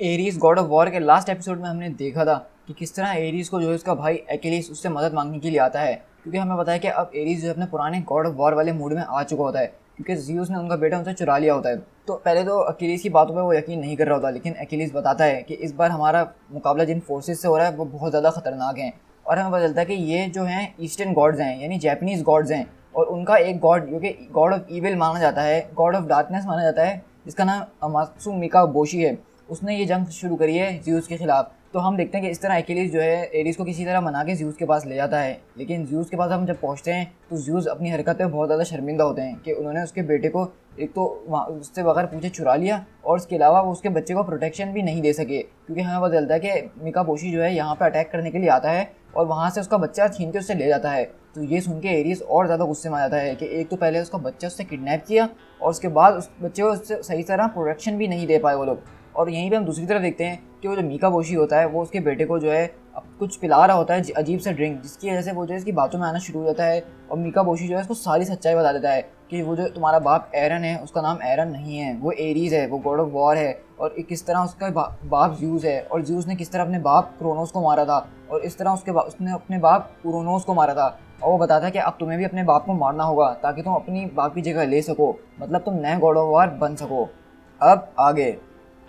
Aries God of war के last episode में हमने देखा था कि किस तरह एरीज को जो है उसका भाई एक्िलीस उससे मदद मांगने के लिए आता है, क्योंकि हमें पता है कि अब एरीज जो है अपने पुराने गॉड ऑफ वॉर वाले मूड में आ चुका होता है, क्योंकि ज़्यूस ने उनका बेटा उनसे चुरा लिया होता है। तो पहले तो अकीलीस की बातों पे वो यकीन नहीं कर रहा होता, लेकिन अकीलीस बताता है कि इस बार हमारा मुकाबला जिन फोर्सेस से हो रहा है वो बहुत ज़्यादा खतरनाक हैं। और हमें पता चलता है कि ये जो हैं ईस्टर्न गॉड्स हैं, यानी जैपनीज़ गॉड्स हैं, और उनका एक गॉड जो कि गॉड ऑफ ईविल माना जाता है, गॉड ऑफ डार्कनेस माना जाता है, जिसका नाम अमात्सु मिका बोशी है, उसने ये जंग शुरू करी है ज़्यूस के खिलाफ। तो हम देखते हैं कि इस तरह एक्िलीस जो है एरीज को किसी तरह मना के ज़्यूस के पास ले जाता है, लेकिन ज़्यूस के पास हम जब पहुंचते हैं तो ज़्यूस अपनी हरकत पे बहुत ज़्यादा शर्मिंदा होते हैं कि उन्होंने उसके बेटे को एक तो उससे बगैर पूछे चुरा लिया, और उसके अलावा वो उसके बच्चे को प्रोटेक्शन भी नहीं दे सके, क्योंकि हमें पता चलता है कि मिका बोशी जो है यहाँ पर अटैक करने के लिए आता है और वहाँ से उसका बच्चा छीन के उससे ले जाता है। तो ये सुन के एरीज और ज़्यादा गुस्से में आ जाता है कि एक तो पहले उसका बच्चा उससे किडनैप किया और उसके बाद उस बच्चे को उससे सही तरह प्रोटेक्शन भी नहीं दे पाए वो लोग। और यहीं पे हम दूसरी तरफ देखते हैं कि वो जो मिका बोशी होता है वो उसके बेटे को जो है अब कुछ पिला रहा होता है अजीब सा ड्रिंक, जिसकी वजह से वो जो है इसकी बातों में आना शुरू हो जाता है। और मिका बोशी जो है उसको सारी सच्चाई बता देता है कि वो जो तुम्हारा बाप एरन है उसका नाम एरन नहीं है, वो एरीज है, वो गॉड ऑफ वॉर है, और किस तरह उसका बाप ज़्यूस है, और ज़्यूस ने किस तरह अपने बाप क्रोनोस को मारा था, और इस तरह उसने अपने बाप क्रोनोस को मारा था। और वो बताता है कि अब तुम्हें भी अपने बाप को मारना होगा ताकि तुम अपनी बाप की जगह ले सको, मतलब तुम नए गॉड ऑफ वॉर बन सको। अब आगे,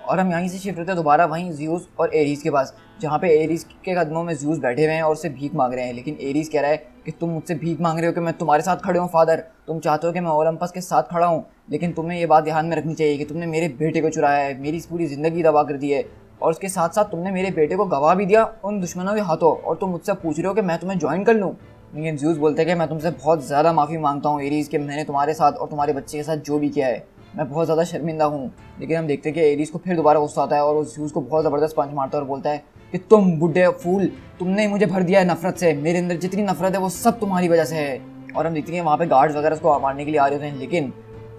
और हम यहीं से शिफ्ट होते हैं दोबारा वहीं ज़्यूस और एरीज के पास, जहाँ पे एरीज के कदमों में ज़्यूस बैठे हुए हैं और उससे भीख मांग रहे हैं। लेकिन एरीज कह रहा है कि तुम मुझसे भीख मांग रहे हो कि मैं तुम्हारे साथ खड़े हूँ फादर, तुम चाहते हो कि मैं ओलंपस के साथ खड़ा हूँ, लेकिन तुम्हें ये बात ध्यान में रखनी चाहिए कि तुमने मेरे बेटे को चुराया है, मेरी पूरी ज़िंदगी तबाह कर दी है, और उसके साथ साथ तुमने मेरे बेटे को गवा भी दिया उन दुश्मनों के हाथों, और तुम मुझसे पूछ रहे हो कि मैं तुम्हें ज्वाइन कर लूँ। लेकिन ज़्यूस बोलते हैं कि मैं तुमसे बहुत ज़्यादा माफ़ी मांगता हूँ एरीज कि मैंने तुम्हारे साथ और तुम्हारे बच्चे के साथ जो भी किया है, मैं बहुत ज़्यादा शर्मिंदा हूँ। लेकिन हम देखते हैं कि एरीज को फिर दोबारा गुस्सा आता है और उस ज़्यूस को बहुत ज़बरदस्त पंच मारता है और बोलता है कि तुम बुड्ढे फूल, तुमने मुझे भर दिया है नफरत से, मेरे अंदर जितनी नफरत है वो सब तुम्हारी वजह से है। और हम देखते हैं वहाँ पे गार्ड्स वगैरह उसको मारने के लिए आ रहे होते हैं, लेकिन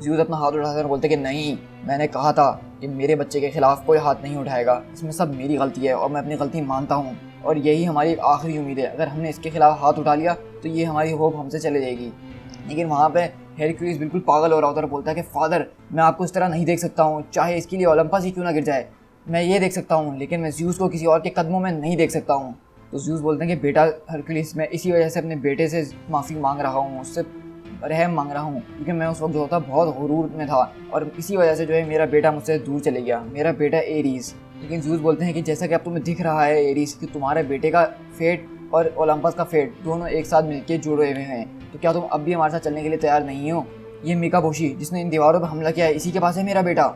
ज़्यूस अपना हाथ उठाकर बोलते हैं कि नहीं, मैंने कहा था कि मेरे बच्चे के खिलाफ कोई हाथ नहीं उठाएगा, इसमें सब मेरी गलती है और मैं अपनी गलती मानता हूँ, और यही हमारी आखिरी उम्मीद है, अगर हमने इसके खिलाफ हाथ उठा लिया तो ये हमारी होप हमसे चले जाएगी। लेकिन वहाँ पे हेरक्यूलिस बिल्कुल पागल हो रहा होता है और बोलता है कि फादर, मैं आपको इस तरह नहीं देख सकता हूँ, चाहे इसके लिए ओलंपस ही क्यों ना गिर जाए, मैं ये देख सकता हूँ, लेकिन मैं ज़्यूस को किसी और के कदमों में नहीं देख सकता हूँ। तो ज़्यूस बोलते हैं कि बेटा हेरक्यूलिस, मैं इसी वजह से अपने बेटे से माफ़ी मांग रहा हूँ, उससे रहम मांग रहा हूँ, क्योंकि मैं उस वक्त जो होता बहुत गुरूर में था और इसी वजह से जो है मेरा बेटा मुझसे दूर चले गया, मेरा बेटा एरीज। लेकिन ज़्यूस बोलते हैं कि जैसा कि अब तुम्हें दिख रहा है एरीज कि तुम्हारे बेटे का फेट और ओलंपस का फेट दोनों एक साथ मिलकर जुड़े हुए हैं, तो क्या तुम अब भी हमारे साथ चलने के लिए तैयार नहीं हो? ये मिका बोशी जिसने इन दीवारों पर हमला किया है, इसी के पास है मेरा बेटा।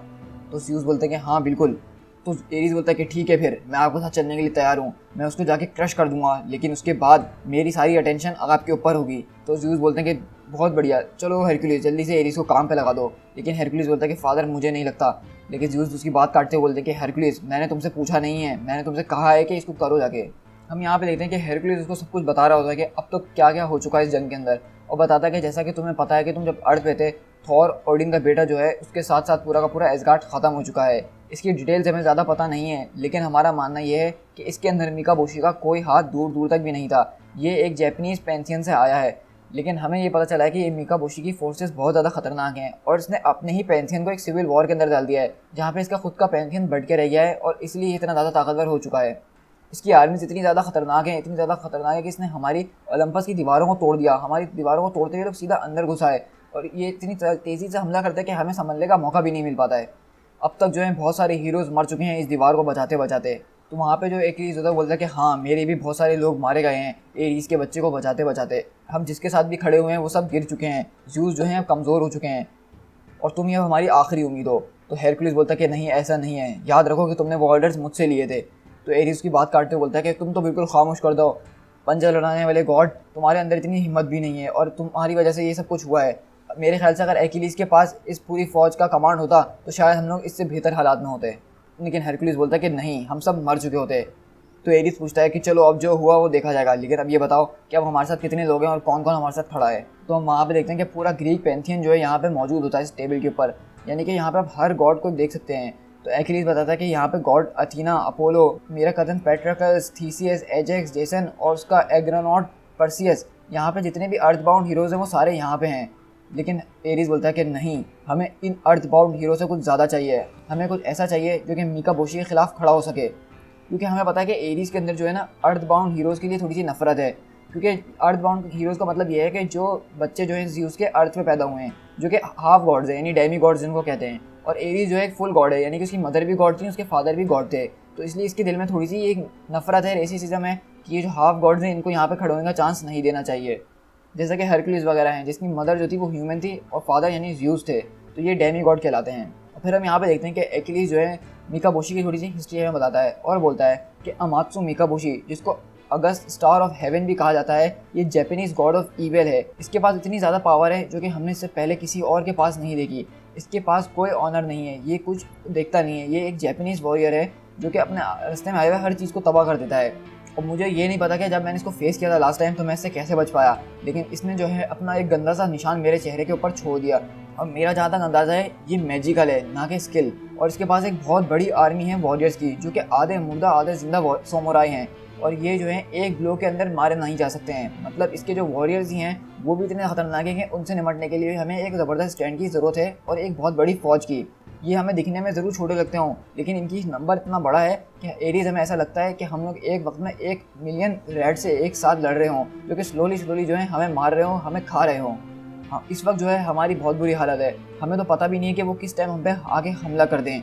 तो ज़्यूस बोलते हैं कि हाँ बिल्कुल। तो एरीज बोलता है कि ठीक है, फिर मैं आपके साथ चलने के लिए तैयार हूँ, मैं उसको जाके क्रश कर दूंगा, लेकिन उसके बाद मेरी सारी अटेंशन अब आपके ऊपर होगी। तो ज़्यूस बोलते हैं कि बहुत बढ़िया, चलो हेरक्यूलिस जल्दी से एरीज को काम पे लगा दो। लेकिन हेरक्यूलिस बोलता है कि फादर मुझे नहीं लगता। लेकिन ज़्यूस उसकी बात काटते हुए बोलते हैं कि हेरक्यूलिस, मैंने तुमसे पूछा नहीं है, मैंने तुमसे कहा है कि इसको करो जाके। हम यहाँ पे देखते हैं कि हेरक्यूलिस उसको सब कुछ बता रहा होता है कि अब तो क्या क्या हो चुका है इस जंग के अंदर, और बताता है कि जैसा कि तुम्हें पता है कि तुम जब अर्थ पे थे, थॉर ओडिन का बेटा जो है उसके साथ साथ पूरा का पूरा एसगार्ड ख़त्म हो चुका है। इसकी डिटेल्स हमें ज़्यादा पता नहीं है, लेकिन हमारा मानना यह है कि इसके अंदर मिका बोशी का कोई हाथ दूर दूर तक भी नहीं था, ये एक जैपनीज़ पेंसियन से आया है। लेकिन हमें ये पता चला है कि ये मिका बोशी की फोर्सेस बहुत ज़्यादा खतरनाक हैं, और इसने अपने ही पेंसियन को एक सिविल वॉर के अंदर डाल दिया है, जहाँ पे इसका खुद का पेंसियन बढ़ के रह गया है, और इसलिए इतना ज़्यादा ताकतवर हो चुका है। इसकी आर्मीज इतनी ज़्यादा खतरनाक है, इतनी ज़्यादा खतरनाक है कि इसने हमारी ओलंपस की दीवारों को तोड़ दिया, हमारी दीवारों को तोड़ते हुए लोग सीधा अंदर घुसा है, और ये इतनी तेज़ी से हमला करता है कि हमें संभलने का मौका भी नहीं मिल पाता है। अब तक जो है बहुत सारे हीरोज़ मर चुके हैं इस दीवार को बचाते बचाते। तो वहाँ पे जो एक्िलीस होता है बोलता है कि हाँ, मेरे भी बहुत सारे लोग मारे गए हैं एरीज के बच्चे को बचाते बचाते, हम जिसके साथ भी खड़े हुए हैं वो सब गिर चुके हैं, ज़्यूस जो हैं कमज़ोर हो चुके हैं, और तुम ये हमारी आखिरी उम्मीद हो। तो हेरक्यूलिस बोलता है कि नहीं, ऐसा नहीं है, याद रखो कि तुमने वो ऑर्डर्स मुझसे लिए थे। तो एरीज की बात काटते हुए बोलता है कि तुम तो बिल्कुल खामोश कर दो, पंजा लड़ाने वाले गॉड, तुम्हारे अंदर इतनी हिम्मत भी नहीं है, और तुम्हारी वजह से ये सब कुछ हुआ है। मेरे ख्याल से अगर एक्िलीस के पास इस पूरी फ़ौज का कमांड होता तो शायद हम लोग इससे बेहतर हालात में होते। लेकिन हेरक्यूलिस बोलता है कि नहीं, हम सब मर चुके होते। तो एरीज पूछता है कि चलो अब जो हुआ वो देखा जाएगा, लेकिन अब ये बताओ कि अब हमारे साथ कितने लोग हैं और कौन कौन हमारे साथ खड़ा है। तो हम वहाँ पे देखते हैं कि पूरा ग्रीक पेंथियन जो है यहाँ पे मौजूद होता है इस टेबल के ऊपर, यानी कि यहाँ पे आप हर गॉड को देख सकते हैं। तो एक्िलीस बताता है कि यहाँ पे गॉड अथीना, अपोलो, मेरा कज़न पेट्रकस, थीसियस, एजेक्स, जेसन और उसका एग्रोनॉट परसियस, यहाँ पे जितने भी अर्थ बाउंड हीरोज़ हैं वो सारे यहाँ पे हैं। लेकिन एरीज बोलता है कि नहीं, हमें इन अर्थ बाउंड हीरो से कुछ ज़्यादा चाहिए, हमें कुछ ऐसा चाहिए जो कि मिकाबोशी के खिलाफ खड़ा हो सके। क्योंकि हमें पता है कि एरीज के अंदर जो है ना अर्थ बाउंड हीरोज़ के लिए थोड़ी सी नफरत है। क्योंकि अर्थ बाउंड हीरोज़ का मतलब ये है कि जो बच्चे जो हैं ज़्यूस के अर्थ में पैदा हुए हैं, जो कि हाफ गॉड्स हैं, यानी डेमी गॉड्स जिनको कहते हैं, और एरीज जो है एक फुल गॉड है, यानी कि उसकी मदर भी गॉड थी, उसके फादर भी गॉड थे। तो इसलिए इसके दिल में थोड़ी सी एक नफरत है, रेसिज्म है कि ये जो हाफ गॉड्स हैं इनको यहाँ पे खड़े होने का चांस नहीं देना चाहिए। जैसा कि हरक्यूलिस वगैरह हैं, जिसकी मदर जो थी वो ह्यूमन थी और फादर यानी ज़्यूस थे, तो ये डेमी गॉड कहलाते हैं। और फिर हम यहाँ पे देखते हैं कि एक्लीस जो है मिकाबोशी की थोड़ी सी हिस्ट्री हमें बताता है और बोलता है कि अमात्सु मिकाबोशी, जिसको अगस्त स्टार ऑफ हेवन भी कहा जाता है, ये जापानीज गॉड ऑफ ईविल है। इसके पास इतनी ज़्यादा पावर है जो कि हमने इससे पहले किसी और के पास नहीं देखी। इसके पास कोई ऑनर नहीं है, ये कुछ देखता नहीं है, ये एक जापानीज वॉरियर है जो कि अपने रास्ते में आए हुए हर चीज़ को तबाह कर देता है। और मुझे ये नहीं पता कि जब मैंने इसको फेस किया था लास्ट टाइम तो मैं इससे कैसे बच पाया, लेकिन इसने जो है अपना एक गंदा सा निशान मेरे चेहरे के ऊपर छोड़ दिया। और मेरा जहाँ तक अंदाज़ा है ये मैजिकल है ना कि स्किल। और इसके पास एक बहुत बड़ी आर्मी है वॉरियर्स की, जो कि आधे मुर्दा आधे जिंदा सोमोराई हैं, और ये जो है एक ब्लो के अंदर मारे नहीं जा सकते हैं। मतलब इसके जो वॉरियर्स ही हैं वो भी इतने खतरनाक हैं कि उनसे निपटने के लिए हमें एक ज़बरदस्त स्टैंड की ज़रूरत है और एक बहुत बड़ी फौज की। ये हमें दिखने में ज़रूर छोटे लगते हों, लेकिन इनकी नंबर इतना बड़ा है कि एरीज हमें ऐसा लगता है कि हम लोग एक वक्त में 1 मिलियन रेड से एक साथ लड़ रहे हों, जो कि स्लोली जो है हमें मार रहे हों, हमें खा रहे हों। हाँ, इस वक्त जो है हमारी बहुत बुरी हालत है, हमें तो पता भी नहीं है कि वो किस टाइम हम पे आगे हमला कर दें।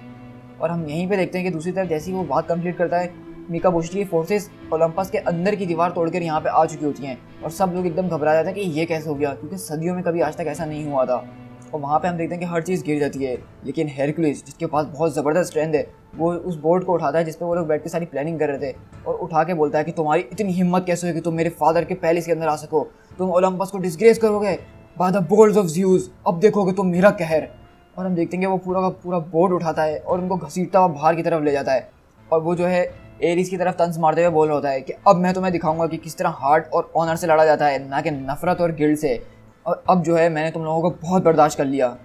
और हम यहीं पे देखते हैं कि दूसरी तरफ जैसे ही वो बात कंप्लीट करता है, मिकाबोशी की फोर्सेस ओलंपस के अंदर की दीवार तोड़कर यहाँ पे आ चुकी होती हैं और सब लोग एकदम घबरा जाते हैं कि ये कैसे हो गया, क्योंकि सदियों में कभी आज तक ऐसा नहीं हुआ था। और वहाँ पे हम देखते हैं कि हर चीज़ गिर जाती है, लेकिन हेरक्यूलिस जिसके पास बहुत ज़बरदस्त स्ट्रेंथ है, वो उस बोर्ड को उठाता है जिस पे वो लोग बैठ के सारी प्लानिंग कर रहे थे, और उठा के बोलता है कि तुम्हारी इतनी हिम्मत कैसे हुई कि तुम मेरे फादर के पैलेस के अंदर आ सको, तुम ओलंपस को डिस्ग्रेस करोगे by the bolts of Zeus, अब देखोगे तुम मेरा कहर। और हम देखते हैं कि वो पूरा का पूरा बोर्ड उठाता है और उनको घसीटता हुआ बाहर की तरफ ले जाता है, और वो जो है एरीज की तरफ तंज मारते हुए बोल रहा होता है कि अब मैं तुम्हें दिखाऊंगा कि किस तरह हार्ट और ऑनर से लड़ा जाता है, ना कि नफरत और गिल्ड से। और अब जो है मैंने तुम लोगों को बहुत बर्दाश्त कर लिया।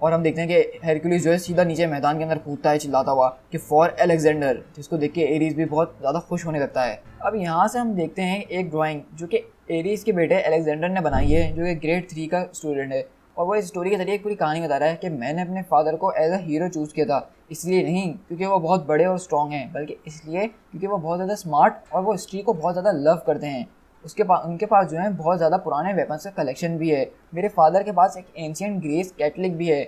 और हम देखते हैं कि हेरक्यूलिस जो है सीधा नीचे मैदान के अंदर कूदता है चिल्लाता हुआ कि फॉर अलेक्जेंडर, जिसको देख के एरीज भी बहुत ज़्यादा खुश होने लगता है। अब यहाँ से हम देखते हैं एक ड्राइंग जो कि एरीज के बेटे अलेक्जेंडर ने बनाई है, जो कि ग्रेड 3 का स्टूडेंट है, और वो इस स्टोरी के जरिए एक पूरी कहानी बता रहा है कि मैंने अपने फादर को एज अ हीरो चूज़ किया था, इसलिए नहीं क्योंकि वो बहुत बड़े और स्ट्रॉन्ग हैं, बल्कि इसलिए क्योंकि वो बहुत ज़्यादा स्मार्ट और वो हिस्ट्री को बहुत ज़्यादा लव करते हैं। उनके पास जो है बहुत ज़्यादा पुराने वेपन्स का कलेक्शन भी है। मेरे फादर के पास एक एंशियंट ग्रेस कैटलिक भी है,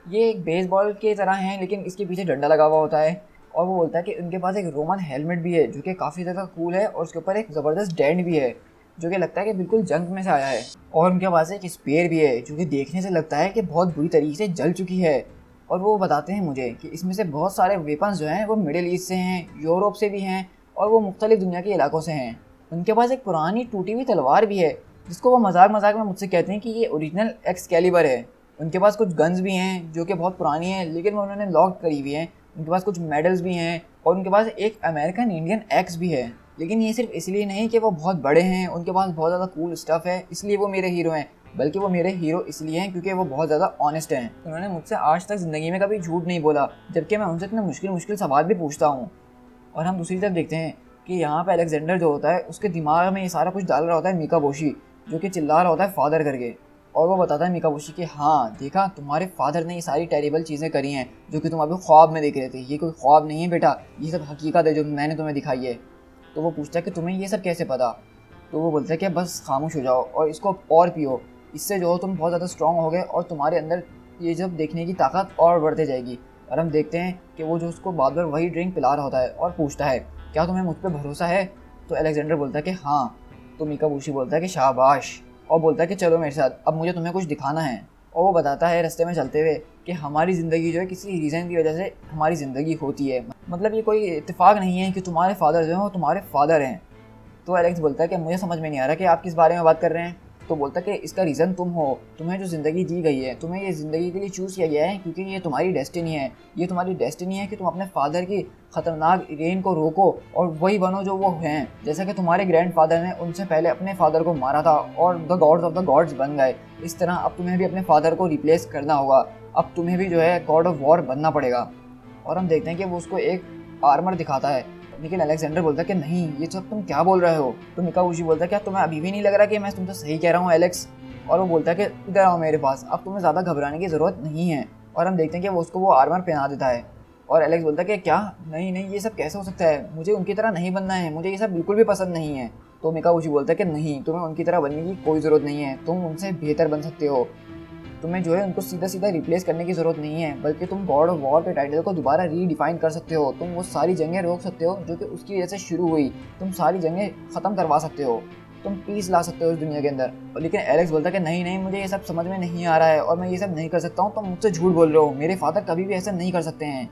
ये एक बेसबॉल की तरह है लेकिन इसके पीछे डंडा लगा हुआ होता है। और वो बोलता है कि उनके पास एक रोमन हेलमेट भी है जो कि काफ़ी ज़्यादा कूल है, और उसके ऊपर एक ज़बरदस्त डैंड भी है जो कि लगता है कि बिल्कुल जंग में से आया है। और उनके पास एक स्पेयर भी है जो कि देखने से लगता है कि बहुत बुरी तरीके से जल चुकी है। और वो बताते हैं मुझे कि इसमें से बहुत सारे वेपन्स जो हैं वो मिडिल ईस्ट से हैं, यूरोप से भी हैं, और वो मुख्तलिफ दुनिया के इलाकों से हैं। उनके पास एक पुरानी टूटी हुई तलवार भी है जिसको वो मजाक मजाक में मुझसे कहते हैं कि ये ओरिजिनल एक्सकैलिबर है। उनके पास कुछ गन्स भी हैं जो कि बहुत पुरानी हैं लेकिन वो उन्होंने लॉक करी हुई हैं। उनके पास कुछ मेडल्स भी हैं और उनके पास एक अमेरिकन इंडियन एक्स भी है। लेकिन ये सिर्फ इसलिए नहीं कि वो बहुत बड़े हैं, उनके पास बहुत ज़्यादा कूल स्टफ़ है इसलिए वो मेरे हीरो हैं, बल्कि वो मेरे हीरो इसलिए हैं क्योंकि वो बहुत ज़्यादा ऑनेस्ट हैं। उन्होंने मुझसे आज तक ज़िंदगी में कभी झूठ नहीं बोला, जबकि मैं उनसे इतने मुश्किल सवाल भी पूछता हूँ। और हम दूसरी तरफ देखते हैं कि यहाँ पे अलेक्जेंडर जो होता है उसके दिमाग में ये सारा कुछ डाल रहा होता है मिकाबोशी, जो कि चिल्ला रहा होता है फादर करके। और वो बताता है मिकाबोशी कि हाँ देखा, तुम्हारे फादर ने ये सारी टेरिबल चीज़ें करी हैं जो कि तुम अभी ख्वाब में देख रहे थे। ये कोई ख्वाब नहीं है बेटा, ये सब हकीकत है जो मैंने तुम्हें दिखाई है। तो वो पूछता है कि तुम्हें ये सब कैसे पता। तो वो बोलता है कि बस खामोश हो जाओ और इसको और पियो, इससे जो हो तुम बहुत ज़्यादा स्ट्रॉन्ग हो गए और तुम्हारे अंदर ये जब देखने की ताकत और बढ़ते जाएगी। और हम देखते हैं कि वो जो उसको बार बार वही ड्रिंक पिला रहा होता है और पूछता है क्या तुम्हें मुझ पर भरोसा है। तो अलेक्जेंडर बोलता है कि हाँ। तो मिकाबोशी बोलता है कि शाबाश, और बोलता है कि चलो मेरे साथ, अब मुझे तुम्हें कुछ दिखाना है। और वो बताता है रास्ते में चलते हुए कि हमारी ज़िंदगी जो है किसी रीज़न की वजह से हमारी ज़िंदगी होती है, मतलब ये कोई इत्तेफाक नहीं है कि तुम्हारे फादर जो हैं वो तुम्हारे फादर हैं। तो एलेक्स बोलता है कि मुझे समझ में नहीं आ रहा कि आप किस बारे में बात कर रहे हैं। तो बोलता है कि इसका रीज़न तुम हो, तुम्हें जो ज़िंदगी दी गई है, तुम्हें ये ज़िंदगी के लिए चूज़ किया गया है क्योंकि ये तुम्हारी डेस्टिनी है। ये तुम्हारी डेस्टिनी है कि तुम अपने फादर की ख़तरनाक रेन को रोको और वही बनो जो वो हैं। जैसा कि तुम्हारे ग्रैंडफादर ने उनसे पहले अपने फादर को मारा था और the gods of the gods बन गए, इस तरह अब तुम्हें भी अपने फादर को रिप्लेस करना होगा। अब तुम्हें भी जो है गॉड ऑफ वॉर बनना पड़ेगा। और हम देखते हैं कि वो उसको एक आर्मर दिखाता है, लेकिन अलेक्जेंडर बोलता है कि नहीं, ये सब तुम क्या बोल रहे हो। तो मिकाबोशी बोलता है क्या तुम्हें अभी भी नहीं लग रहा कि मैं तुमसे सही कह रहा हूँ एलेक्स। और वो बोलता है कि इधर आओ मेरे पास, अब तुम्हें ज़्यादा घबराने की ज़रूरत नहीं है। और हम देखते हैं कि वो उसको वो आर्मर पहना देता है। और एलेक्स बोलता है कि क्या, नहीं नहीं, ये सब कैसे हो सकता है, मुझे उनकी तरह नहीं बनना है, मुझे ये सब बिल्कुल भी पसंद नहीं है। तो मिकाबुशी बोलता है कि नहीं, तुम्हें उनकी तरह बनने की कोई ज़रूरत नहीं है, तुम उनसे बेहतर बन सकते हो। तुम्हें जो है उनको सीधा सीधा रिप्लेस करने की ज़रूरत नहीं है, बल्कि तुम गॉड ऑफ वॉर के टाइटल को दोबारा रीडिफाइन कर सकते हो। तुम वो सारी जंगें रोक सकते हो जो कि उसकी वजह से शुरू हुई, तुम सारी जंगें ख़त्म करवा सकते हो, तुम पीस ला सकते हो इस दुनिया के अंदर। लेकिन एलेक्स बोलता है कि नहीं नहीं, मुझे ये सब समझ में नहीं आ रहा है और मैं ये सब नहीं कर सकता हूँ, तुम मुझसे झूठ बोल रहे हो, मेरे फादर कभी भी ऐसा नहीं कर सकते हैं।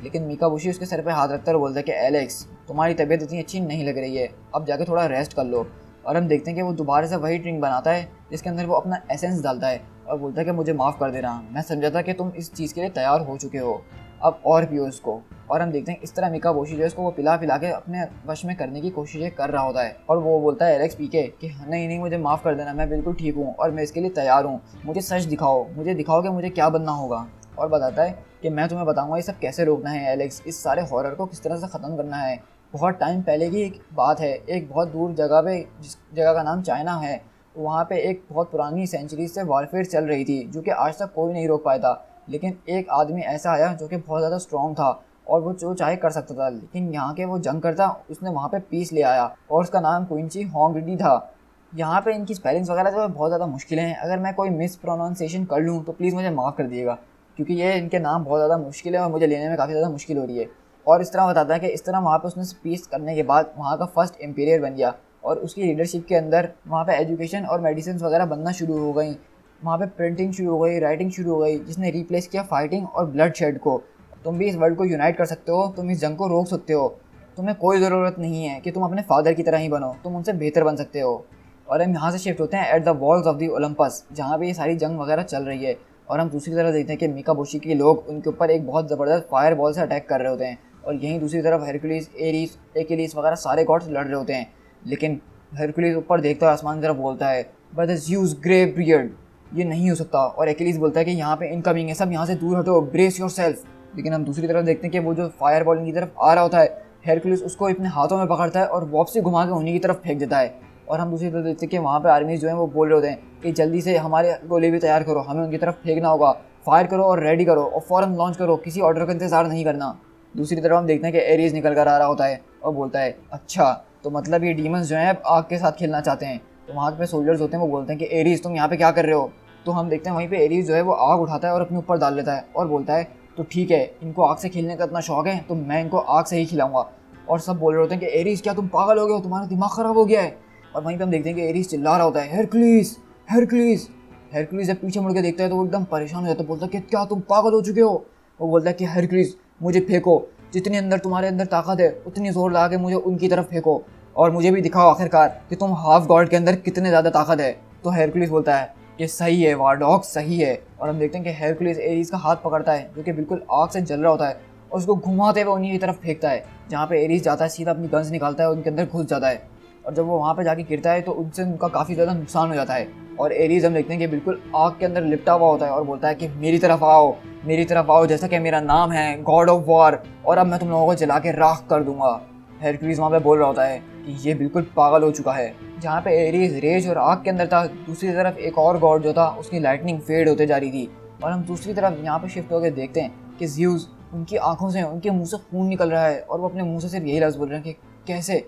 लेकिन मिकाबुशी उसके सर पे हाथ रखता है और बोलता है कि एलेक्स, तुम्हारी तबीयत इतनी अच्छी नहीं लग रही है, अब जाके थोड़ा रेस्ट कर लो। और हम देखते हैं कि वो दोबारा से वही ड्रिंक बनाता है जिसके अंदर वो अपना एसेंस डालता है और बोलता है कि मुझे माफ़ कर देना, मैं समझा था कि तुम इस चीज़ के लिए तैयार हो चुके हो, अब और पियो इसको। और हम देखते हैं इस तरह मिकाबुशी जो है उसको वो पिला पिला के अपने वश में करने की कोशिशें कर रहा होता है। और वो बोलता है एलेक्स पी के कि नहीं नहीं, मुझे माफ़ कर देना, मैं बिल्कुल ठीक हूँ और मैं इसके लिए तैयार हूँ, मुझे सच दिखाओ, मुझे दिखाओ कि मुझे क्या बनना होगा। और बताता है कि मैं तुम्हें बताऊँगा ये सब कैसे रोकना है एलेक्स, इस सारे हॉरर को किस तरह से ख़त्म करना है। बहुत टाइम पहले की एक बात है, एक बहुत दूर जगह पे, जिस जगह का नाम चाइना है, वहाँ पे एक बहुत पुरानी सेंचुरी से वॉरफेयर चल रही थी जो कि आज तक कोई नहीं रोक पाया था। लेकिन एक आदमी ऐसा आया जो कि बहुत ज़्यादा स्ट्रॉन्ग था और वो जो चाहे कर सकता था, लेकिन यहाँ के वो जंग करता, उसने वहाँ पे पीस ले आया और उसका नाम क्विंची होंगडी था। यहाँ पे इनकी स्पेलिंग्स वगैरह जो है बहुत ज़्यादा मुश्किल हैं, अगर मैं कोई मिस प्रोनाउंसिएशन कर लूँ तो प्लीज़ मुझे माफ़ कर दिएगा, क्योंकि ये इनके नाम बहुत ज़्यादा मुश्किल है और मुझे लेने में काफ़ी ज़्यादा मुश्किल हो रही है। और इस तरह बताता है कि इस तरह वहाँ पे उसने पीस करने के बाद वहाँ का फर्स्ट एम्पीरियर बन गया और उसकी लीडरशिप के अंदर वहाँ पे एजुकेशन और मेडिसिन वगैरह बनना शुरू हो गई, वहाँ पे प्रिंटिंग शुरू हो गई, राइटिंग शुरू हो गई, जिसने रिप्लेस किया फाइटिंग और ब्लड शेड को। तुम भी इस वर्ल्ड को यूनाइट कर सकते हो, तुम इस जंग को रोक सकते हो, तुम्हें कोई ज़रूरत नहीं है कि तुम अपने फादर की तरह ही बनो, तुम उनसे बेहतर बन सकते हो। और हम यहाँ से शिफ्ट होते हैं at the walls of the Olympus, जहाँ पे ये सारी जंग वगैरह चल रही है। और हम दूसरी तरफ देखते हैं कि मिकाबुशी के लोग उनके ऊपर एक बहुत ज़बरदस्त फायर बॉल से अटैक कर रहे होते हैं और यहीं दूसरी तरफ हेरकुलिस, एरीस, एक्किलीस वगैरह सारे गॉड्स लड़ रहे होते हैं। लेकिन हेरकुलिस ऊपर देखता है आसमान की तरफ, बोलता है by the Zeus grey beard, ये नहीं हो सकता। और एक्किलीस बोलता है कि यहाँ पे इनकमिंग है, सब यहाँ से दूर हटो, ब्रेस योरसेल्फ। लेकिन हम दूसरी तरफ देखते हैं कि वो जो फायर बॉल इनकी तरफ आ रहा होता है, हेरकुलिस उसको अपने हाथों में पकड़ता है और वापसी घुमा के उन्हीं की तरफ फेंक देता है। और हम दूसरी तरफ देखते हैं कि वहाँ पे आर्मीज जो हैं वो बोल रहे होते हैं कि जल्दी से हमारे गोले भी तैयार करो, हमें उनकी तरफ फेंकना होगा, फायर करो और रेडी करो और फ़ौरन लॉन्च करो, किसी ऑर्डर का इंतजार नहीं करना। दूसरी तरफ हम देखते हैं कि एरीज निकल कर आ रहा होता है और बोलता है अच्छा, तो मतलब ये डीमंस जो हैं अब आग के साथ खेलना चाहते हैं। तो वहाँ पे सोल्जर्स होते हैं, वो बोलते हैं कि एरीज तुम यहाँ पे क्या कर रहे हो। तो हम देखते हैं वहीं पे एरीज जो है वो आग उठाता है और अपने ऊपर डाल लेता है और बोलता है तो ठीक है, इनको आग से खेलने का इतना शौक है तो मैं इनको आग से ही खिलाऊंगा। और सब बोल रहे होते हैं कि एरीज क्या तुम पागल हो गए हो, तुम्हारा दिमाग ख़राब हो गया है। और वहीं पे हम देखते हैं कि एरीज चिल्ला रहा होता है हेरकुलिस हेरकुलिस। हेरकुलिस जब पीछे मुड़ के देखता है तो वो एकदम परेशान हो जाता है, बोलता है कि क्या तुम पागल हो चुके हो। वो बोलता है कि हेरकुलिस मुझे फेंको, जितनी अंदर तुम्हारे अंदर ताकत है उतनी जोर लगा के मुझे उनकी तरफ फेंको और मुझे भी दिखाओ आखिरकार कि तुम हाफ गॉड के अंदर कितने ज़्यादा ताकत है। तो हेरकुलिस बोलता है कि सही है वारडॉग, सही है। और हम देखते हैं कि हेरकुलिस एरीज का हाथ पकड़ता है जो कि बिल्कुल आग से जल रहा होता है और उसको घुमाते हुए उन्हीं की तरफ फेंकता है। जहाँ पे एरीज जाता है सीधा अपनी गन्स निकालता है और उनके अंदर घुस जाता है और जब वो वहाँ पे जाके गिरता है तो उनसे उनका काफ़ी ज़्यादा नुकसान हो जाता है। और एरीज हम देखते हैं कि बिल्कुल आग के अंदर लिपटा हुआ होता है और बोलता है कि मेरी तरफ आओ, मेरी तरफ आओ, जैसा कि मेरा नाम है गॉड ऑफ वॉर, और अब मैं तुम लोगों को जला के राख कर दूंगा। हेरकुलिस वहाँ पे बोल रहा होता है कि ये बिल्कुल पागल हो चुका है। जहाँ पे एरीज रेज और आग के अंदर था, दूसरी तरफ एक और गॉड जो था उसकी लाइटनिंग फेड होते जा रही थी। और हम दूसरी तरफ यहाँ पे शिफ्ट होकर देखते हैं कि ज़्यूस, उनकी आंखों से, उनके मुंह से खून निकल रहा है और वो अपने मुंह से सिर्फ यही लफ्ज़ बोल रहे हैं कि कैसे,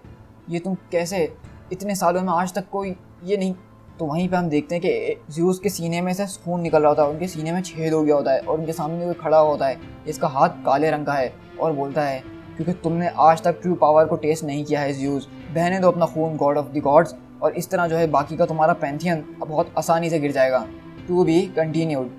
ये तुम कैसे, इतने सालों में आज तक कोई ये नहीं। तो वहीं पे हम देखते हैं कि ज़्यूस के सीने में से खून निकल रहा होता है, उनके सीने में छेद हो गया होता है और उनके सामने कोई खड़ा होता है, इसका हाथ काले रंग का है और बोलता है क्योंकि तुमने आज तक ट्रू पावर को टेस्ट नहीं किया है ज़्यूस, बहने दो अपना खून गॉड ऑफ द गॉड्स, और इस तरह जो है बाकी का तुम्हारा पैंथियन बहुत आसानी से गिर जाएगा। To be continued.